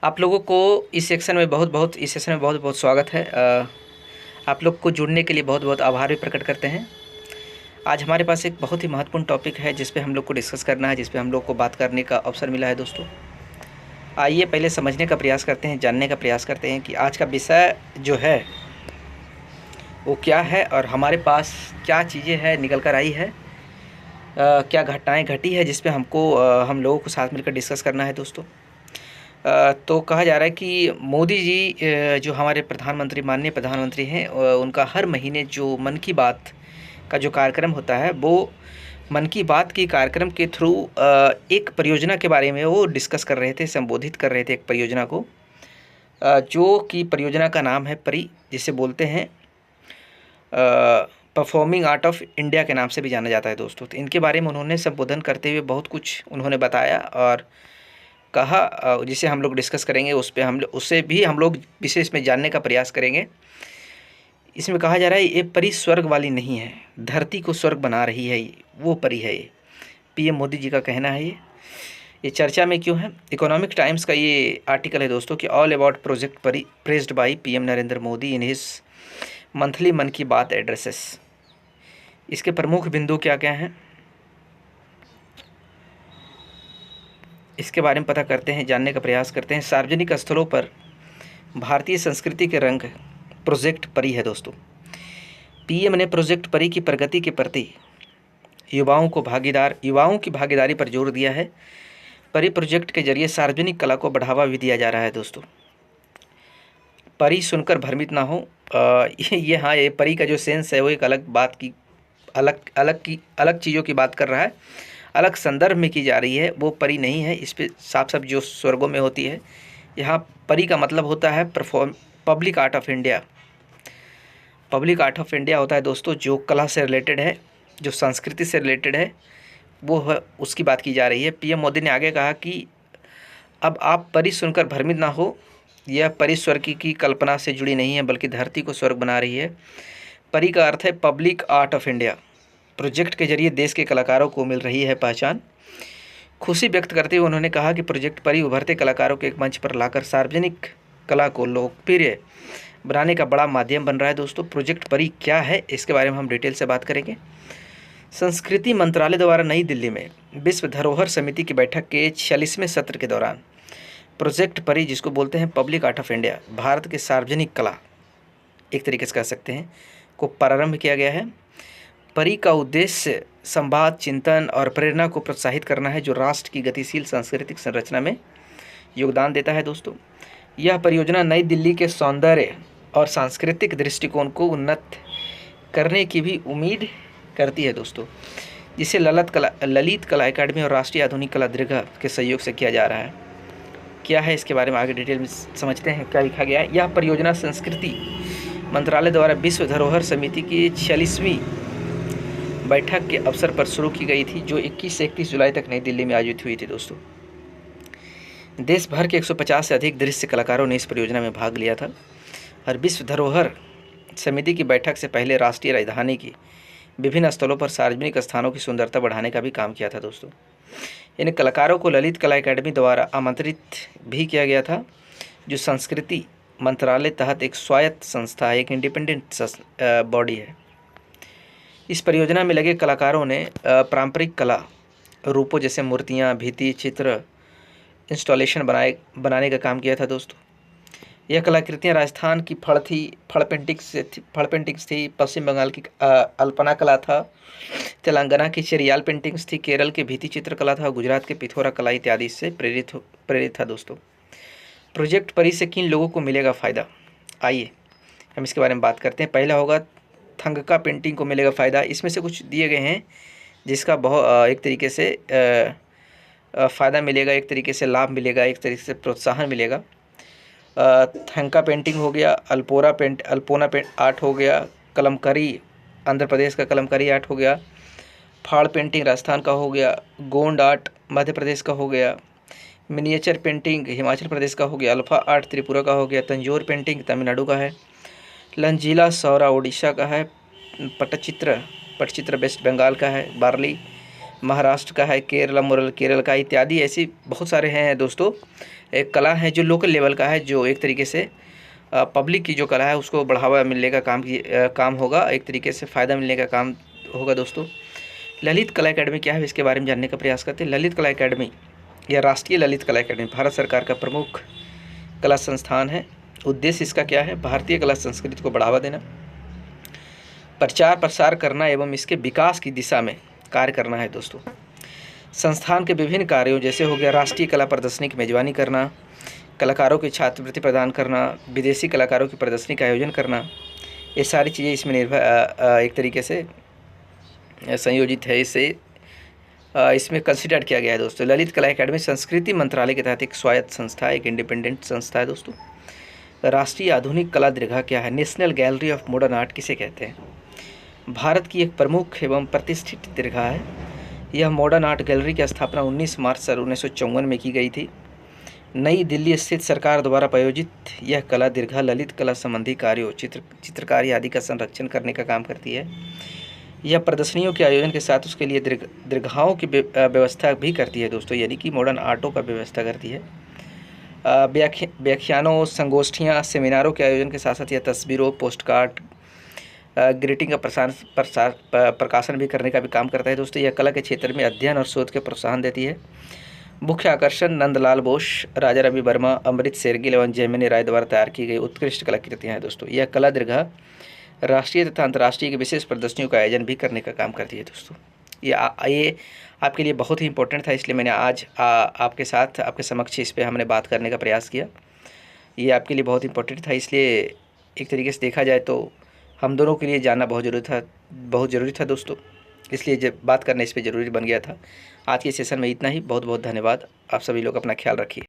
आप लोगों को इस सेक्शन में इस सेशन में बहुत बहुत स्वागत है। आप लोग को जुड़ने के लिए बहुत बहुत आभार भी प्रकट करते हैं। आज हमारे पास एक बहुत ही महत्वपूर्ण टॉपिक है जिस पे हम लोग को डिस्कस करना है, जिस पे हम लोग को बात करने का अवसर मिला है। दोस्तों, आइए पहले समझने का प्रयास करते हैं, जानने का प्रयास करते हैं कि आज का विषय जो है वो क्या है और हमारे पास क्या चीज़ें हैं निकल कर आई है, क्या घटनाएँ घटी है जिस पे हमको हम लोगों को साथ मिलकर डिस्कस करना है। दोस्तों, तो कहा जा रहा है कि मोदी जी जो हमारे प्रधानमंत्री, माननीय प्रधानमंत्री हैं, उनका हर महीने जो मन की बात का जो कार्यक्रम होता है, वो मन की बात की कार्यक्रम के थ्रू एक परियोजना के बारे में वो डिस्कस कर रहे थे, संबोधित कर रहे थे एक परियोजना को, जो कि परियोजना का नाम है परी, जिसे बोलते हैं परफॉर्मिंग आर्ट ऑफ इंडिया के नाम से भी जाना जाता है। दोस्तों, तो इनके बारे में उन्होंने संबोधन करते हुए बहुत कुछ उन्होंने बताया और कहा, जिसे हम लोग डिस्कस करेंगे। उससे भी हम लोग विशेष में जानने का प्रयास करेंगे। इसमें कहा जा रहा है ये परी स्वर्ग वाली नहीं है, धरती को स्वर्ग बना रही है, वो परी है ये। पीएम मोदी जी का कहना है। ये चर्चा में क्यों है? इकोनॉमिक टाइम्स का ये आर्टिकल है दोस्तों कि ऑल अबाउट प्रोजेक्ट परी praised by PM Narendra Modi in his monthly मन की बात एड्रेसेस। इसके प्रमुख बिंदु क्या क्या हैं, इसके बारे में पता करते हैं, जानने का प्रयास करते हैं। सार्वजनिक स्थलों पर भारतीय संस्कृति के रंग प्रोजेक्ट परी है। दोस्तों, पीएम ने प्रोजेक्ट परी की प्रगति के प्रति युवाओं की भागीदारी पर जोर दिया है। परी प्रोजेक्ट के जरिए सार्वजनिक कला को बढ़ावा भी दिया जा रहा है। दोस्तों, परी सुनकर भ्रमित ना हो। ये परी का जो सेंस है वो एक अलग बात की अलग चीज़ों की बात कर रहा है, अलग संदर्भ में की जा रही है। वो परी नहीं है, इस पे साफ साफ जो स्वर्गों में होती है। यहाँ परी का मतलब होता है public art of India. Public art of India होता है दोस्तों जो कला से रिलेटेड है, जो संस्कृति से रिलेटेड है, वो है, उसकी बात की जा रही है। पीएम मोदी ने आगे कहा कि अब आप परी सुनकर भ्रमित ना हो, यह परी स्वर्ग की कल्पना से जुड़ी नहीं है बल्कि धरती को स्वर्ग बना रही है। परी का अर्थ है public art of India. Project के जरिए देश के कलाकारों को मिल रही है पहचान। खुशी व्यक्त करते हुए उन्होंने कहा कि प्रोजेक्ट परी उभरते कलाकारों के एक मंच पर लाकर सार्वजनिक कला को लोकप्रिय बनाने का बड़ा माध्यम बन रहा है। दोस्तों, प्रोजेक्ट परी क्या है इसके बारे में हम डिटेल से बात करेंगे। संस्कृति मंत्रालय द्वारा नई दिल्ली में विश्व धरोहर समिति की बैठक के 46वें सत्र के दौरान प्रोजेक्ट परी, जिसको बोलते हैं public art of India, Bharat के सार्वजनिक कला एक तरीके से कह सकते हैं, को प्रारंभ किया गया है। परी का उद्देश्य संवाद, चिंतन और प्रेरणा को प्रोत्साहित करना है, जो राष्ट्र की गतिशील सांस्कृतिक संरचना में योगदान देता है। दोस्तों, यह परियोजना नई दिल्ली के सौंदर्य और सांस्कृतिक दृष्टिकोण को उन्नत करने की भी उम्मीद करती है। दोस्तों, जिसे ललित कला एकेडमी और राष्ट्रीय आधुनिक कला दीर्घा के सहयोग से किया जा रहा है। क्या है इसके बारे में आगे डिटेल में समझते हैं, क्या लिखा गया है। यह परियोजना संस्कृति मंत्रालय द्वारा विश्व धरोहर समिति की 46वीं बैठक के अवसर पर शुरू की गई थी, जो 21 से 31 जुलाई तक नई दिल्ली में आयोजित हुई थी। दोस्तों, देश भर के 150 से अधिक दृश्य कलाकारों ने इस परियोजना में भाग लिया था और विश्व धरोहर समिति की बैठक से पहले राष्ट्रीय राजधानी की विभिन्न स्थलों पर सार्वजनिक स्थानों की सुंदरता बढ़ाने का भी काम किया था। दोस्तों, इन कलाकारों को ललित कला एकेडमी द्वारा आमंत्रित भी किया गया था, जो संस्कृति मंत्रालय तहत एक स्वायत्त संस्था है, एक इंडिपेंडेंट बॉडी है। इस परियोजना में लगे कलाकारों ने पारंपरिक कला रूपों जैसे मूर्तियाँ, भित्ति चित्र, इंस्टॉलेशन बनाने का काम किया था। दोस्तों, यह कलाकृतियाँ राजस्थान की फड़ पेंटिंग्स थी, पश्चिम बंगाल की अल्पना कला था, तेलंगाना की चेरियाल पेंटिंग्स थी, केरल के भित्ति चित्रकला था, गुजरात के पिथोरा कला इत्यादि से प्रेरित था। दोस्तों, प्रोजेक्ट परी से किन लोगों को मिलेगा फ़ायदा, आइए हम इसके बारे में बात करते हैं। पहला होगा थंगका पेंटिंग को मिलेगा फ़ायदा। इसमें से कुछ दिए गए हैं जिसका बहुत एक तरीके से फ़ायदा मिलेगा, एक तरीके से लाभ मिलेगा, एक तरीके से प्रोत्साहन मिलेगा। थंका पेंटिंग हो गया, अल्पोना आर्ट हो गया, कलमकारी आंध्र प्रदेश का कलमकारी आर्ट हो गया, फाड़ पेंटिंग राजस्थान का हो गया, गोंड आर्ट मध्य प्रदेश का हो गया, मिनिएचर पेंटिंग हिमाचल प्रदेश का हो गया, अल्फा आर्ट त्रिपुरा का हो गया, तंजौर पेंटिंग तमिलनाडु का है, लंजीला सौरा उड़ीसा का है, पटचित्र वेस्ट बंगाल का है, बार्ली महाराष्ट्र का है, केरला मुरल केरल का, इत्यादि ऐसी बहुत सारे हैं दोस्तों। एक कला है जो लोकल लेवल का है, जो एक तरीके से पब्लिक की जो कला है उसको बढ़ावा मिलने का काम होगा, एक तरीके से फ़ायदा मिलने का काम होगा दोस्तों। ललित कला अकेडमी क्या है, इसके बारे में जानने का प्रयास करते हैं। ललित कला अकेडमी या राष्ट्रीय ललित कला अकेडमी भारत सरकार का प्रमुख कला संस्थान है। उद्देश्य इसका क्या है, भारतीय कला संस्कृति को बढ़ावा देना, प्रचार प्रसार करना एवं इसके विकास की दिशा में कार्य करना है दोस्तों। संस्थान के विभिन्न कार्यों जैसे हो गया राष्ट्रीय कला प्रदर्शनी की मेजबानी करना, कलाकारों की छात्रवृत्ति प्रदान करना, विदेशी कलाकारों की प्रदर्शनी का आयोजन करना, ये सारी चीज़ें इसमें निर्भर एक तरीके से संयोजित है। इसे इसमें कंसिडर किया गया है दोस्तों। ललित कला अकेडमी संस्कृति मंत्रालय के तहत एक स्वायत्त संस्था है, एक इंडिपेंडेंट संस्था है दोस्तों। राष्ट्रीय आधुनिक कला दीर्घा क्या है, national gallery of modern art किसे कहते हैं, भारत की एक प्रमुख एवं प्रतिष्ठित दीर्घा है। यह मॉडर्न आर्ट गैलरी की स्थापना 19 मार्च 1954 में की गई थी। नई दिल्ली स्थित सरकार द्वारा प्रायोजित यह कला दीर्घा ललित कला संबंधी कार्यों, चित्रकारी आदि का संरक्षण करने का काम करती है। यह प्रदर्शनियों के आयोजन के साथ उसके लिए दीर्घाओं की व्यवस्था भी करती है दोस्तों, यानी कि मॉडर्न आर्टों का व्यवस्था करती है। व्याख्यानों, संगोष्ठियाँ, सेमिनारों के आयोजन के साथ साथ यह तस्वीरों, पोस्टकार्ड, ग्रीटिंग का प्रकाशन भी करने का भी काम करता है दोस्तों। यह कला के क्षेत्र में अध्ययन और शोध के प्रोत्साहन देती है। मुख्य आकर्षण नंदलाल बोस, राजा रवि वर्मा, अमृत शेरगिल एवं जैमिनी राय द्वारा तैयार की गई उत्कृष्ट कलाकृतियाँ हैं दोस्तों। यह कला दीर्घा राष्ट्रीय तथा अंतर्राष्ट्रीय की विशेष प्रदर्शनियों का आयोजन भी करने का काम करती है दोस्तों। ये आपके लिए बहुत ही इंपॉर्टेंट था, इसलिए मैंने आज आपके साथ आपके समक्ष इस पर हमने बात करने का प्रयास किया। ये आपके लिए बहुत इंपॉर्टेंट था, इसलिए एक तरीके से देखा जाए तो हम दोनों के लिए जानना बहुत ज़रूरी था दोस्तों, इसलिए जब बात करना इस पर ज़रूरी बन गया था। आज के सेशन में इतना ही। बहुत बहुत धन्यवाद। आप सभी लोग अपना ख्याल रखिए।